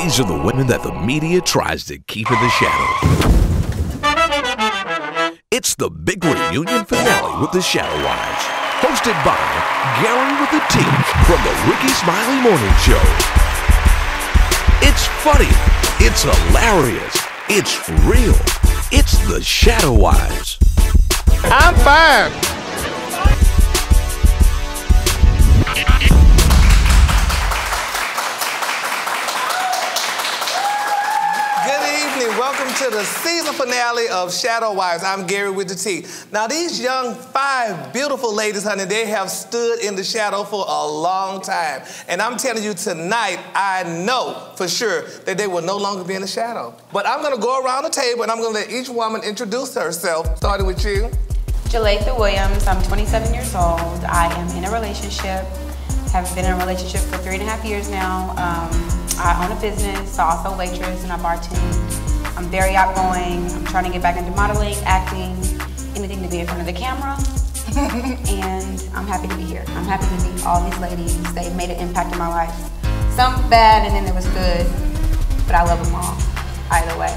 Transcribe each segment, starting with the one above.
These are the women that the media tries to keep in the shadows. It's the big reunion finale with the Shadow Wives, hosted by Gary with the T from the Ricky Smiley Morning Show. It's funny, it's hilarious, it's real. It's the Shadow Wives. I'm fine. Welcome to the season finale of Shadow Wives. I'm Gary with the T. Now, these young, 5 beautiful ladies, honey, they have stood in the shadow for a long time. And I'm telling you tonight, I know for sure that they will no longer be in the shadow. But I'm going to go around the table and I'm going to let each woman introduce herself, starting with you. Jalatha Williams. I'm 27 years old. I am in a relationship. Have been in a relationship for 3.5 years now. I own a business, also a waitress, and I bartend. I'm very outgoing. I'm trying to get back into modeling, acting, anything to be in front of the camera. And I'm happy to be here. I'm happy to meet all these ladies. They've made an impact in my life. Some bad and then there was good, but I love them all, either way.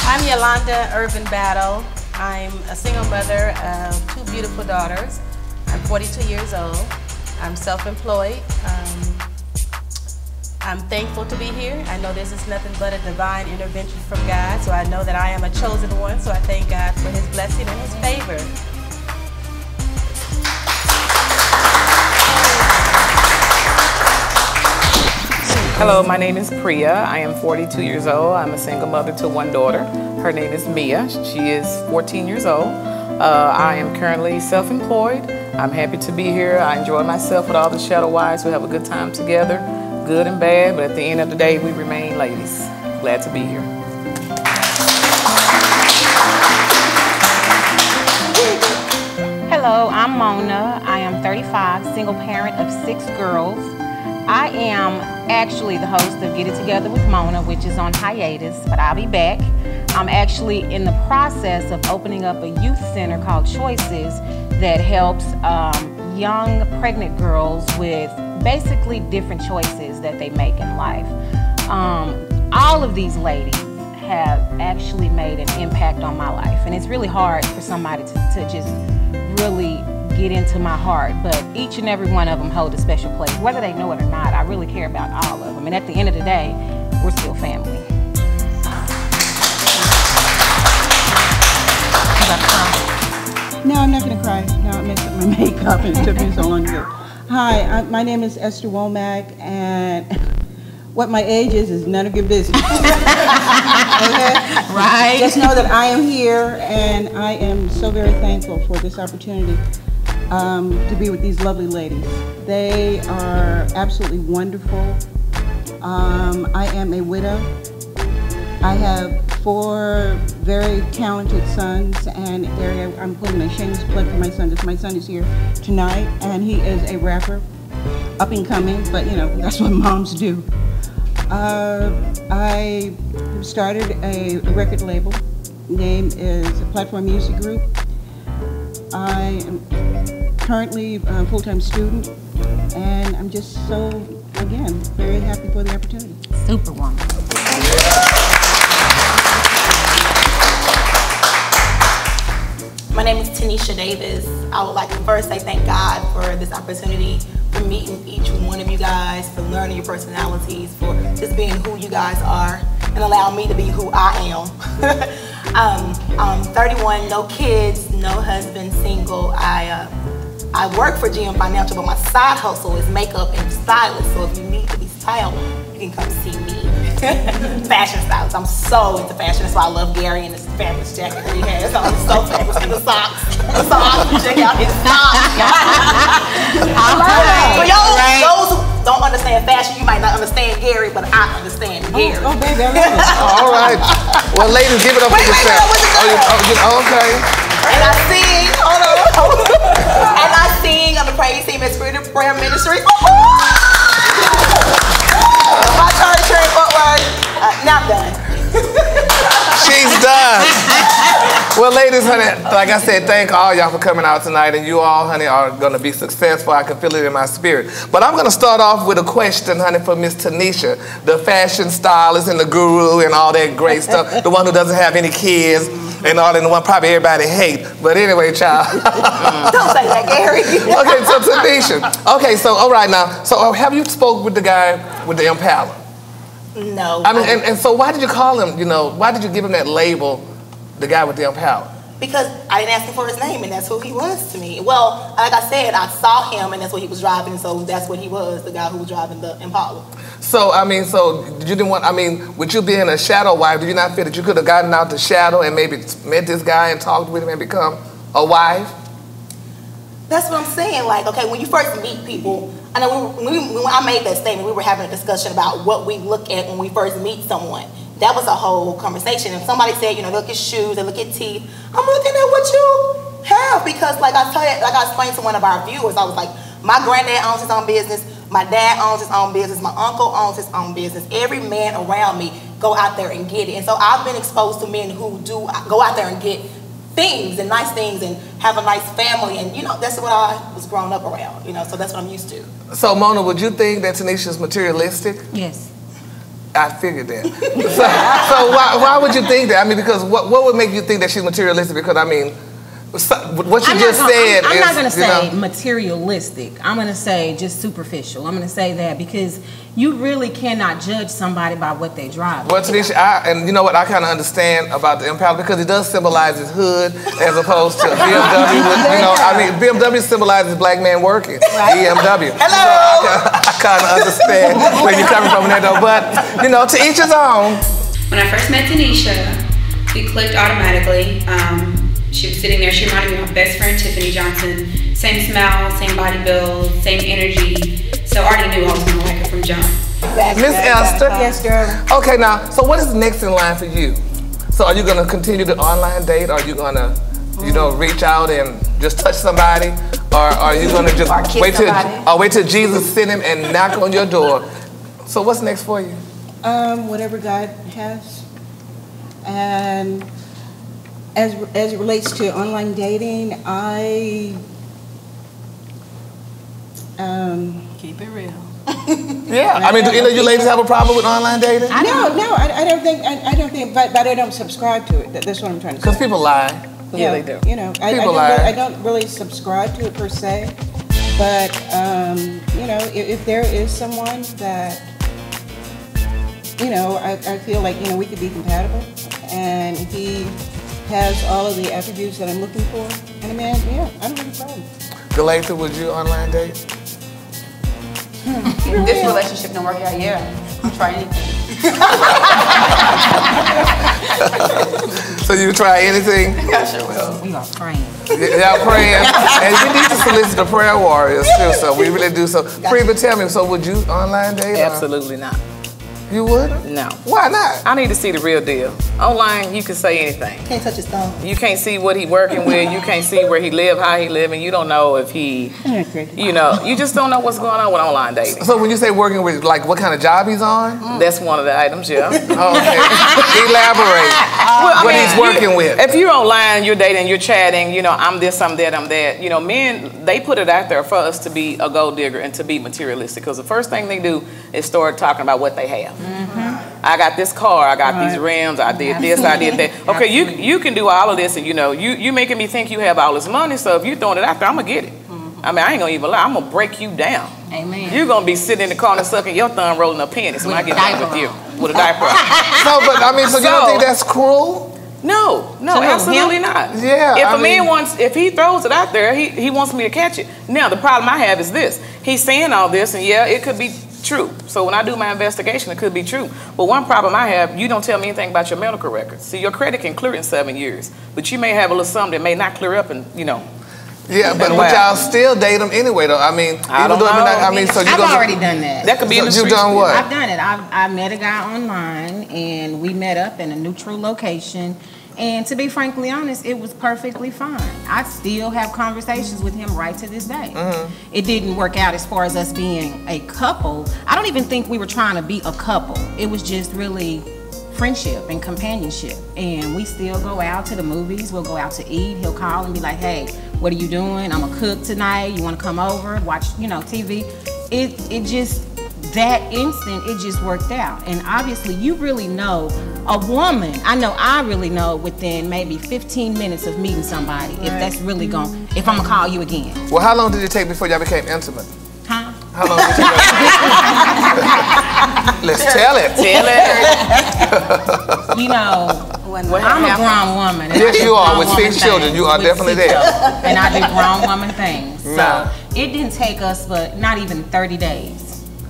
I'm Yolanda Irvin Battle. I'm a single mother of 2 beautiful daughters. I'm 42 years old. I'm self-employed. I'm thankful to be here. I know this is nothing but a divine intervention from God, so I know that I am a chosen one, so I thank God for His blessing and His favor. Hello, my name is Priya. I am 42 years old. I'm a single mother to 1 daughter. Her name is Mia. She is 14 years old. I am currently self-employed. I'm happy to be here. I enjoy myself with all the Shadow Wives. We have a good time together, good and bad, but at the end of the day, we remain ladies. Glad to be here. Hello, I'm Mona. I am 35, single parent of 6 girls. I am actually the host of Get It Together with Mona, which is on hiatus, but I'll be back. I'm actually in the process of opening up a youth center called Choices that helps young pregnant girls with basically different choices that they make in life. All of these ladies have actually made an impact on my life, and it's really hard for somebody to just really get into my heart, but each and every one of them hold a special place. Whether they know it or not, I really care about all of them, and at the end of the day, we're still family. No, I'm not going to cry. No, I messed up my makeup and it took me so long to do. Hi, my name is Esther Womack, and what my age is none of your business. Okay? Right. Just know that I am here, and I am so very thankful for this opportunity to be with these lovely ladies. They are absolutely wonderful. I am a widow. I have 4 very talented sons, and I'm putting a shameless plug for my son, because my son is here tonight, and he is a rapper, up and coming, but you know, that's what moms do. I started a record label. Name is Platform Music Group. I am currently a full-time student, and I'm just so, again, very happy for the opportunity. Superwoman. My name is Tanisha Davis. I would like to first say thank God for this opportunity, for meeting each one of you guys, for learning your personalities, for just being who you guys are, and allowing me to be who I am. I'm 31, no kids, no husband, single. I work for GM Financial, but my side hustle is makeup and stylist. So if you need to be styled, you can come see me. Fashion stylist. I'm so into fashion. That's why I love Gary and this fabulous jacket that he has on. It's so fabulous. And the socks. The socks. Check out his socks. For those who don't understand fashion, you might not understand Gary, but I understand Gary. Oh, baby, I love it. All right. Well, ladies, give it up for yourself. Okay. And I sing, hold on. And I sing on the praise team at Spirit of Prayer Ministry. My church here in Fort Worth. Now I'm done. She's done. Well, ladies, honey, like I said, thank all y'all for coming out tonight, and you all, honey, are going to be successful. I can feel it in my spirit. But I'm going to start off with a question, honey, for Miss Tanisha, the fashion stylist and the guru and all that great stuff, the one who doesn't have any kids and all that, the one probably everybody hates. But anyway, child. Don't say that, Gary. Okay, so Tanisha. Okay, so all right now. So have you spoke with the guy with the Impala? No. I mean, and so why did you call him, you know, why did you give him that label, the guy with the Impala? Because I didn't ask him for his name, and that's who he was to me. Well, like I said, I saw him, and that's what he was driving, so that's what he was, the guy who was driving the Impala. So, I mean, so you didn't want, I mean, with you being a shadow wife, do you not feel that you could have gotten out the shadow and maybe met this guy and talked with him and become a wife? That's what I'm saying. Like, okay, when you first meet people, I know when I made that statement, we were having a discussion about what we look at when we first meet someone. That was a whole conversation. If somebody said, you know, look at shoes, they look at teeth, I'm looking at what you have, because like I explained to one of our viewers, I was like, my granddad owns his own business, my dad owns his own business, my uncle owns his own business. Every man around me go out there and get it. And so I've been exposed to men who do go out there and get things and nice things and have a nice family, and you know, that's what I was grown up around, you know, so that's what I'm used to. So Mona, would you think that Tanisha's materialistic? Yes. I figured that. so why would you think that? I mean, because what would make you think that she's materialistic? Because I mean, what you just said I'm is, not going to say know, materialistic. I'm going to say just superficial. I'm going to say that because you really cannot judge somebody by what they drive. Well, Tanisha, and you know what, I kind of understand about the Impala because it does symbolize his hood as opposed to BMW. You know, I mean, BMW symbolizes black man working. Right. BMW. Hello. So I kind of understand where you're coming from there, though. But you know, to each his own. When I first met Tanisha, we clicked automatically. She was sitting there, she reminded me of my best friend, Tiffany Johnson. Same smile, same body build, same energy. So I already knew I was gonna like her from jump. Miss Esther. Yes, girl. Okay, now, so what is next in line for you? So are you gonna continue the online date? Or are you gonna, you know, reach out and just touch somebody? Or are you gonna just wait till Jesus send him and knock on your door? So what's next for you? Whatever God has. And as it relates to online dating, Keep it real. Yeah, I mean, do any of you ladies have a problem with online dating? I don't think, but I don't subscribe to it. That's what I'm trying to say. Because people lie. Yeah, they do. You know, I don't really subscribe to it per se, but you know, if there is someone that, you know, I feel like, you know, we could be compatible, and he has all of the attributes that I'm looking for, and a man, yeah, I don't have a problem. Galatha, would you online date? If this relationship don't work out, yeah, I'll try anything. So you try anything? I sure will. We are praying. Y'all praying, and we need to solicit the prayer warriors too. So we really do. So, Priya, tell me. So, would you online date? Absolutely not. You would? No. Why not? I need to see the real deal. Online, you can say anything. Can't touch his thumb. You can't see what he working with. You can't see where he live, how he live, and you don't know if he, you know, you just don't know what's going on with online dating. So when you say working with, like, what kind of job he's on? That's one of the items, yeah. Okay. Elaborate. Well, what he's working with. If you're online, you're dating, you're chatting, you know, I'm this, I'm that, I'm that. You know, men, they put it out there for us to be a gold digger and to be materialistic, because the first thing they do is start talking about what they have. I got this car, I got these rims, I did this, I did that. Okay, you can do all of this, and you know, you making me think you have all this money, so if you throwing it out there, I'm gonna get it. I mean, I ain't gonna even lie, I'm gonna break you down. Amen. You're gonna be sitting in the corner sucking your thumb, rolling a penny when I get done with you. With a diaper on. No, but I mean, so you don't think that's cruel? No, absolutely not. Yeah. If he throws it out there, he wants me to catch it. Now, the problem I have is this. He's saying all this, and yeah, it could be true. So when I do my investigation, it could be true. But one problem I have, you don't tell me anything about your medical records. See, your credit can clear in 7 years, but you may have a little something that may not clear up in, you know. Yeah, but y'all still date them anyway, though. I mean, I don't know. I've already done that. That could be in the streets. You done what? I've done it. I met a guy online, and we met up in a neutral location. And to be frankly honest, it was perfectly fine. I still have conversations with him right to this day. It didn't work out as far as us being a couple. I don't even think we were trying to be a couple. It was just really friendship and companionship. And we still go out to the movies, we'll go out to eat. He'll call and be like, hey, what are you doing? I'm gonna cook tonight. You wanna come over, watch, you know, TV? It just, that instant, it just worked out. And obviously you really know a woman, I know I really know within maybe 15 minutes of meeting somebody, if that's really if I'm gonna call you again. Well, how long did it take before y'all became intimate? Huh? How long did it take? Let's tell it. Tell it. You know, I'm a grown woman. Yes, you are. With 6 children, you are definitely there. And I do grown woman things. So No. it didn't take us but not even 30 days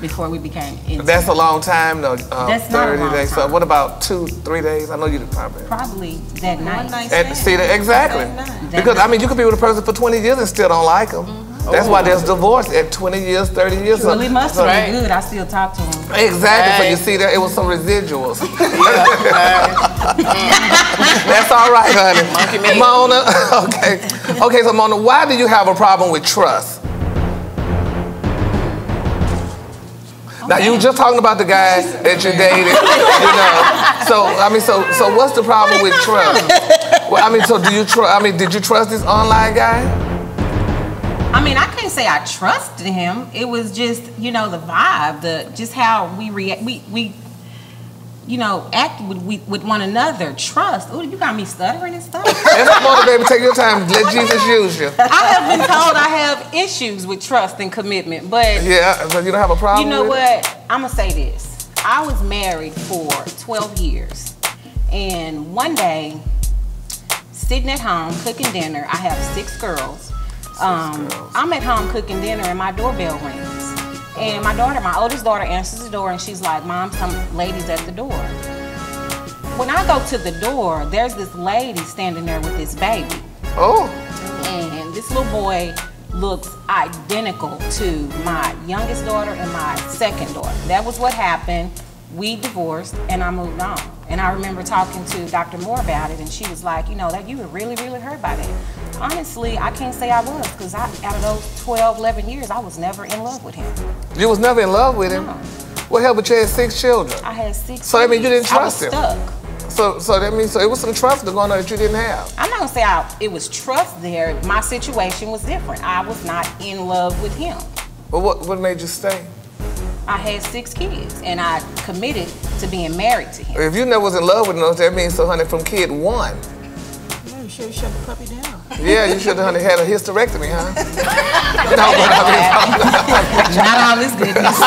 before we became intimate. That's a long time, though. That's not a 30 long days. time. So what about 2-3 days? I know you did Probably that night. And see that exactly. Because I mean, you could be with a person for 20 years and still don't like them. That's why there's divorce at 20 years, 30 years. It really must have been good. I still talk to him. Exactly. So you see that it was some residuals. That's all right, honey. Mona. Okay. Okay. So Mona, why do you have a problem with trust? Now you were just talking about the guy that you dated, you know. So I mean, so what's the problem with trust? Well, I mean, so do you trust? I mean, did you trust this online guy? I mean, I can't say I trusted him. It was just, you know, the vibe, just how we react. We you know, act with one another. Trust. Oh, you got me stuttering and stuff. That's Mona, baby. Take your time. Let Jesus use you. I have been told I have issues with trust and commitment, but yeah, so you don't have a problem. You know with what? I'm gonna say this. I was married for 12 years, and one day, sitting at home cooking dinner. I have 6 girls. I'm at home cooking dinner, and my doorbell rings. And my oldest daughter answers the door, and she's like, Mom, some ladies at the door. When I go to the door, there's this lady standing there with this baby. Oh. And this little boy looks identical to my youngest daughter and my second daughter. That was what happened. We divorced, and I moved on. And I remember talking to Dr. Moore about it, and she was like, you know, that you were really, really hurt by that. Honestly, I can't say I was, because out of those 12, 11 years, I was never in love with him. You was never in love with him? No. Well, hell, but you had 6 children. I had 6 So that means you didn't trust him. I was stuck. So that means, so it was some trust going on that you didn't have. I'm not gonna say it was trust there. My situation was different. I was not in love with him. But what made you stay? I had 6 kids, and I committed to being married to him. If you never was in love with him, that means, so honey, from kid 1. No, you should have shut the puppy down. Yeah, you should have, honey, had a hysterectomy, huh? Not all this goodness.